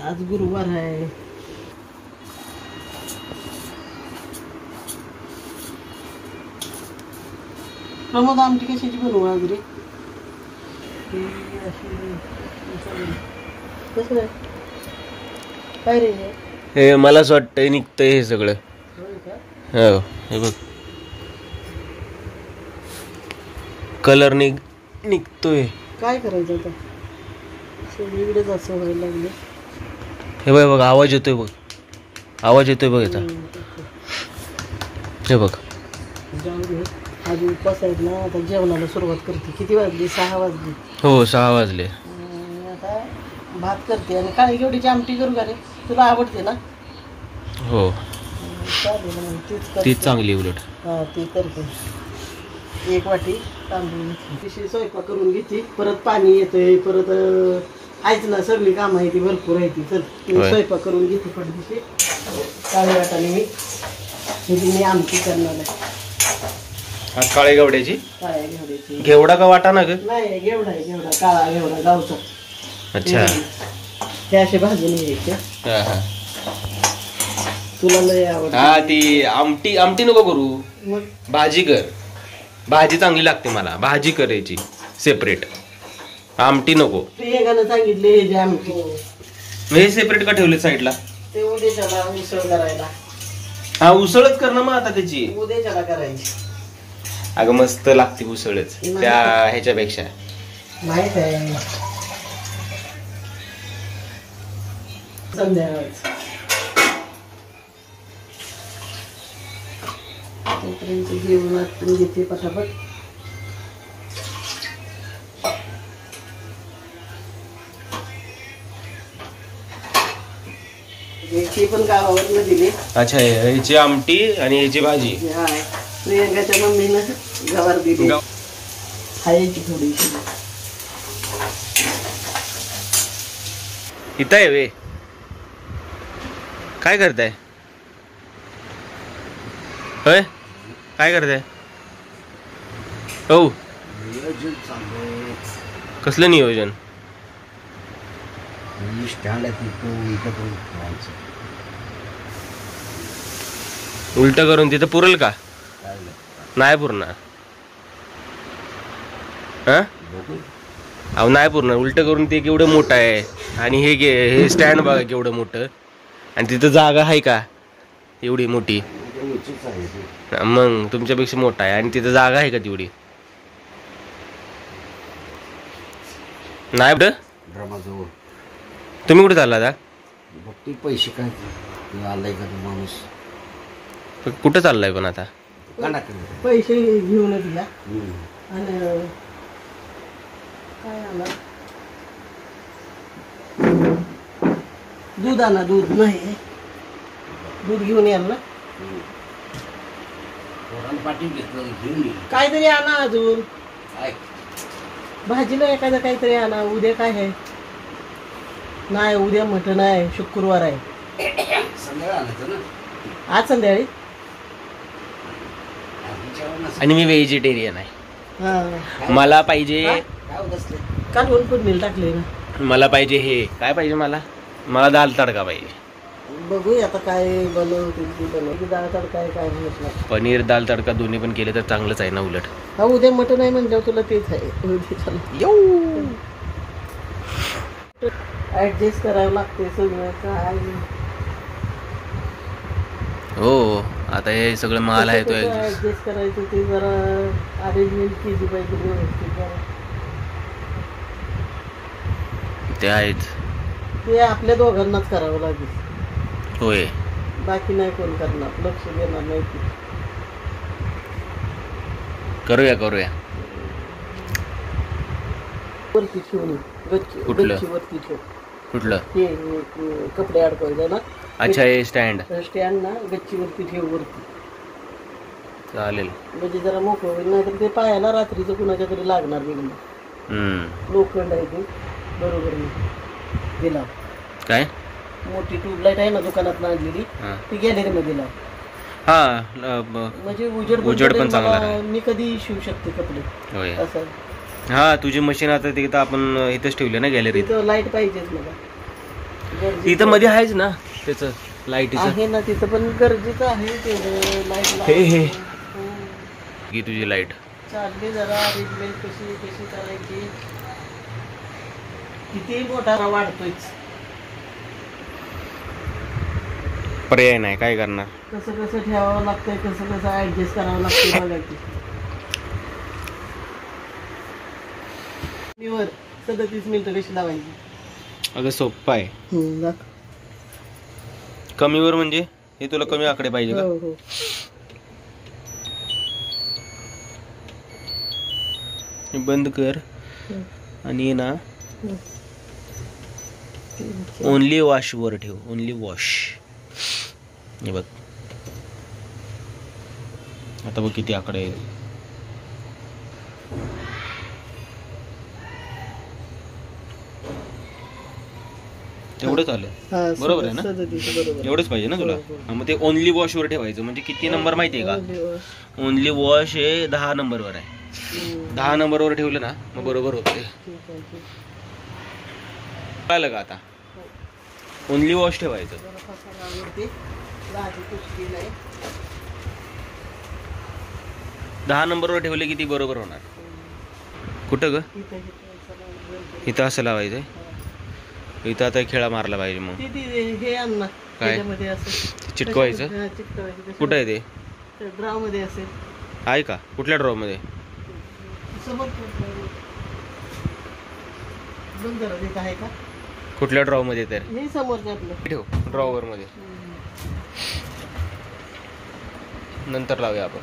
आज गुरुवार आहे. प्रमोद आमटी कशाची बनवू आज रे? कसं काय रे हे मला असं वाटतं निघतंय हे सगळं. हो हे बघ कलर निघतोय. काय करायचं आता? सगळीकडेच असं व्हायला लागलं. हे बघ बघ आवाज येतोय बघ. आवाज येतोय बघ आता. हे बघ आज उपवास आहेत ना. आता जेवणाला सुरुवात करते. किती वाजली? 6 वाजली. हो 6 वाजले. आता भात करते आणि काळी घेवडीची आमटी करू का रे? तुला आवडते ना? हो चालेल मग तीच करते. तीच चांगली उलट. हां ती करते. 1 वाटी तांदूळ घेतली. स्वयंपाक करून घेते. परत पाणी येतंय. परत आहेच ना सगळी कामं आहे ती भरपूर आहे ती. चल स्वयंपाक करून घेते पडदिशी. काळी वाटाने मी आमटी करणार आहे. काळ्या घेवड्याची. काळ्या घेवड्याची. घेवडा का वाटा ना ग? नाही घेवडा आहे. घेवडा काळा घेवडा गावचा. अच्छा त्या अशी भाजून घ्यायच्या. तुला लय आवडत. हा ती आमटी नको करू. मग भाजी कर. भाजी चांगली लागते मला. भाजी करायची सेपरेट. आमटी नको. प्रियंकानं सांगितले हे जे आमटी हे सेपरेट का ठेवले साईडला? ते उद्याच्याला उसळ करायला. हा उसळच कर ना मग आता त्याची. उद्याच्याला करायची. अगं मस्त लागते उसळच त्या ह्याच्यापेक्षा. माहित आहे संध्याकाळच. तोपर्यंत जेवण आटून घेते पटापट. याची पण गावावरनं दिली. अच्छा ह्याची आमटी आणि ह्याची भाजी. हा प्रियंकाच्या मम्मीनं गवार दिली. खायची थोडीशी. इथं आहे वे. काय करताय? होय काय करताय? हो कसलं नियोजन? उलट करून तिथं पुरेल का? नाही पुरणार. हा अहो नाही पुरणार. उलट करून ते केवढं मोठं आहे. आणि हे स्टँड बघा केवढं मोठं. आणि तिथं जागा आहे का एवढी मोठी? मग तुमच्यापेक्षा मोठा आहे. आणि तिथं जागा आहे का तेवढी? नाही. कुठं तुम्ही कुठे चालला आता? पैसे काय आलाय का माणूस? कुठं चाललाय पण आता? पैसे घेऊनच घ्या. आणि काय आला? दूध आणा. दूध नाही. दूध घेऊन याल ना. काहीतरी आणा अजून. भाजीला एखादं काहीतरी आणा. उद्या काय आहे? नाही उद्या मटण आहे. शुक्रवार आहे. आज संध्याकाळी. आणि मी व्हेजिटेरियन आहे. हा मला पाहिजे. कालवण फोडणीला टाकले ना. मला पाहिजे हे काय पाहिजे मला दाल तडका पाहिजे. बघूया आता काय बनवते. दाल तडका आहे काय म्हटलं. पनीर दाल तडका दोन्ही पण केले तर चांगलंच आहे ना उलट. हा उद्या मटण आहे म्हणल्यावर तुला तेच आहे. ऍडजस्ट करावं लागते सगळं. काय हो आता हे सगळं माल आहे तो ऍडजस्ट करायचं. ते जरा अरेंजमेंट केली पाहिजे व्यवस्थित. ते आहेच. ते आपल्या दोघांनाच करावं लागेल. होय बाकी नाही कोण करणार. लक्ष देणार नाही. करूया वरती ठेवून गच्ची वरती ठेव. कुठलं? हे कपडे अडकवायचं ना. अच्छा हे स्टँड ना गच्चीवरती ठेव वरती. चालेल. म्हणजे जरा मोकळं होईल. नाही तर ते पायाला रात्रीचं कुणाच्या तरी लागणार नाही. लोखंड आहे ते बरोबर दिला. काय मोठी ट्यूबलाईट आहे ना दुकानात आणलेली ती गॅलरीमध्ये लाव. हा म्हणजे उजेड पण चांगला. मी कधी शिवू शकते कपडे. होय असं. हा तुझी मशीन आता तिथं आपण इथंच ठेवली ना गॅलरीत. तिथं लाईट पाहिजेच मला. इथं मध्ये आहेच ना त्याचं लाईट आहे ना तिथं, पण गरजेचं आहे ते लाईट. हे की तुझी लाईट चालली जरा अरेंजमेंट कशी कशी करायची. किती मोठा वाढतोयच, पर्याय नाही, काय करणार. कसं कसं ठेवावं लागतंय, कसं कसं ऍडजस्ट करावं लागतंय बघा की. वर 37 मिनिटं कशी लावायची. अगं सोप्पा आहे. दाखव. कमीवर म्हणजे हे तुला कमी आकडे पाहिजे का. हो हो. हे बंद कर आणि ना ओनली वॉश वर ठेव. Only wash. हे बघ आता बघ किती आकडे आहेत. तेवढंच आलं. बरोबर आहे ना. 37 बरोबर. एवढंच पाहिजे ना तुला. हा, मग ते ओनली वॉश वर ठेवायचं. म्हणजे किती नंबर माहितीये का. ओनली वॉश हे 10 नंबरवर आहे. 10 नंबरवर ठेवलं ना मग बरोबर होते. कळलं का आता. ओनली वॉश ठेवायचं. 10 नंबरवर ठेवले किती बरोबर होणार. कुठं ग. इथं असं लावायचंय. इथं आता खेळा मारला पाहिजे. मग हे आण ना. काय? त्याच्यामध्ये असं चिटकवायचं. हा, चिटकवायचं. कुठं आहे ते. ड्राव मध्ये असेल. आहे का. कुठल्या ड्रॉ मध्ये. समोर बंद करा. तिथं आहे का. कुठल्या ड्रॉ मध्ये. तर हे समोरचं आपलं ठेव ड्रॉवर मध्ये. नंतर लावूया आपण.